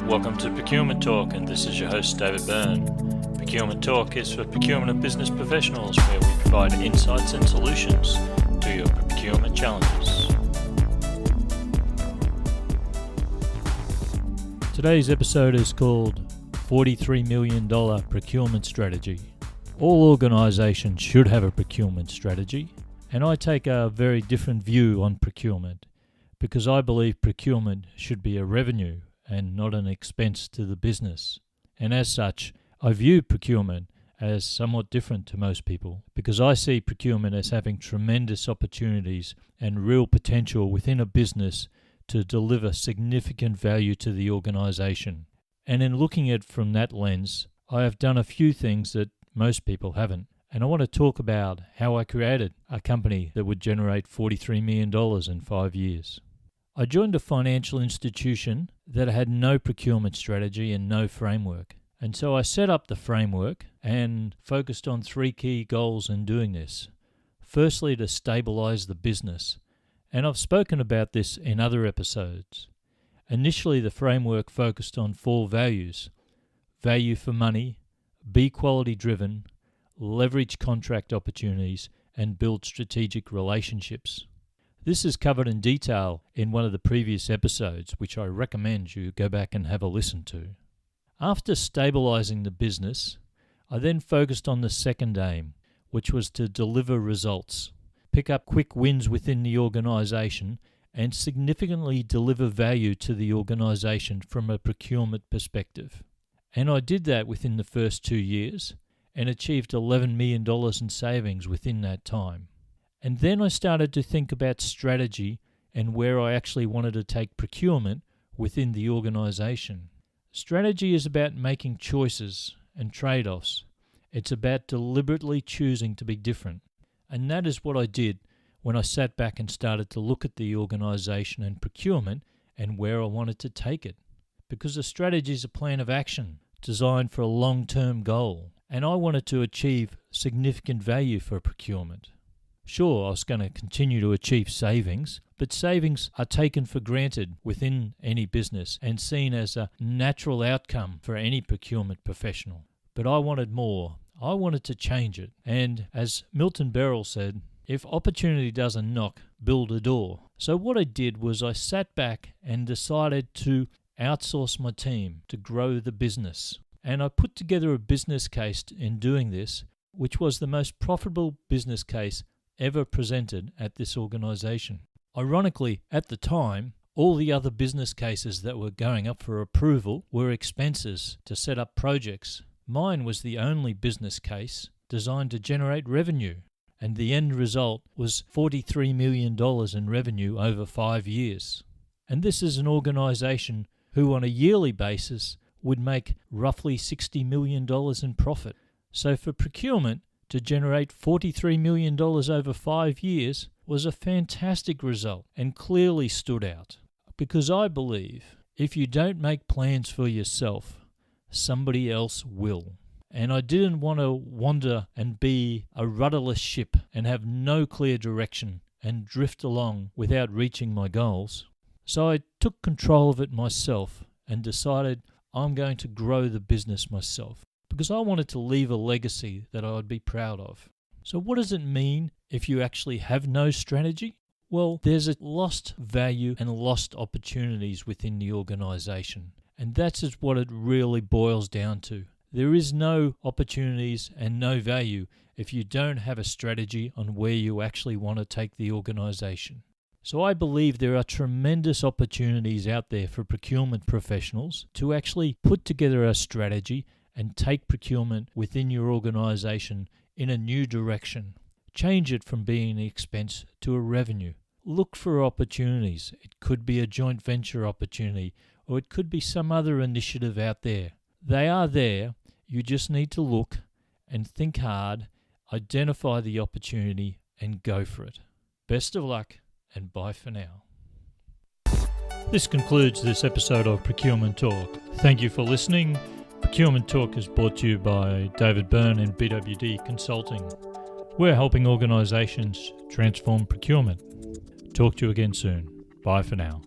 Welcome to Procurement Talk, and this is your host, David Byrne. Procurement Talk is for procurement and business professionals, where we provide insights and solutions to your procurement challenges. Today's episode is called $43 Million Procurement Strategy. All organisations should have a procurement strategy, and I take a very different view on procurement because I believe procurement should be a revenue and not an expense to the business. And as such, I view procurement as somewhat different to most people because I see procurement as having tremendous opportunities and real potential within a business to deliver significant value to the organisation. And in looking at it from that lens, I have done a few things that most people haven't. And I want to talk about how I created a company that would generate $43 million in 5 years. I joined a financial institution that had no procurement strategy and no framework. And so I set up the framework and focused on three key goals in doing this. Firstly, to stabilize the business. And I've spoken about this in other episodes. Initially, the framework focused on 4 values: value for money, be quality driven, leverage contract opportunities, and build strategic relationships. This is covered in detail in one of the previous episodes, which I recommend you go back and have a listen to. After stabilizing the business, I then focused on the second aim, which was to deliver results, pick up quick wins within the organization, and significantly deliver value to the organization from a procurement perspective. And I did that within the first 2 years and achieved $11 million in savings within that time. And then I started to think about strategy and where I actually wanted to take procurement within the organization. Strategy is about making choices and trade-offs. It's about deliberately choosing to be different. And that is what I did when I sat back and started to look at the organization and procurement and where I wanted to take it. Because a strategy is a plan of action designed for a long-term goal. And I wanted to achieve significant value for procurement. Sure, I was going to continue to achieve savings, but savings are taken for granted within any business and seen as a natural outcome for any procurement professional. But I wanted more. I wanted to change it. And as Milton Berle said, if opportunity doesn't knock, build a door. So what I did was I sat back and decided to outsource my team to grow the business. And I put together a business case in doing this, which was the most profitable business case ever presented at this organization. Ironically, at the time, all the other business cases that were going up for approval were expenses to set up projects. Mine was the only business case designed to generate revenue, and the end result was $43 million in revenue over 5 years. And this is an organization who on a yearly basis would make roughly $60 million in profit. So for procurement, to generate $43 million over 5 years was a fantastic result and clearly stood out. Because I believe if you don't make plans for yourself, somebody else will. And I didn't want to wander and be a rudderless ship and have no clear direction and drift along without reaching my goals. So I took control of it myself and decided I'm going to grow the business myself, because I wanted to leave a legacy that I would be proud of. So what does it mean if you actually have no strategy? Well, there's a lost value and lost opportunities within the organization. And that's what it really boils down to. There is no opportunities and no value if you don't have a strategy on where you actually want to take the organization. So I believe there are tremendous opportunities out there for procurement professionals to actually put together a strategy and take procurement within your organization in a new direction. Change it from being an expense to a revenue. Look for opportunities. It could be a joint venture opportunity, or it could be some other initiative out there. They are there. You just need to look and think hard, identify the opportunity, and go for it. Best of luck, and bye for now. This concludes this episode of Procurement Talk. Thank you for listening. Procurement Talk is brought to you by David Byrne and BWD Consulting. We're helping organisations transform procurement. Talk to you again soon. Bye for now.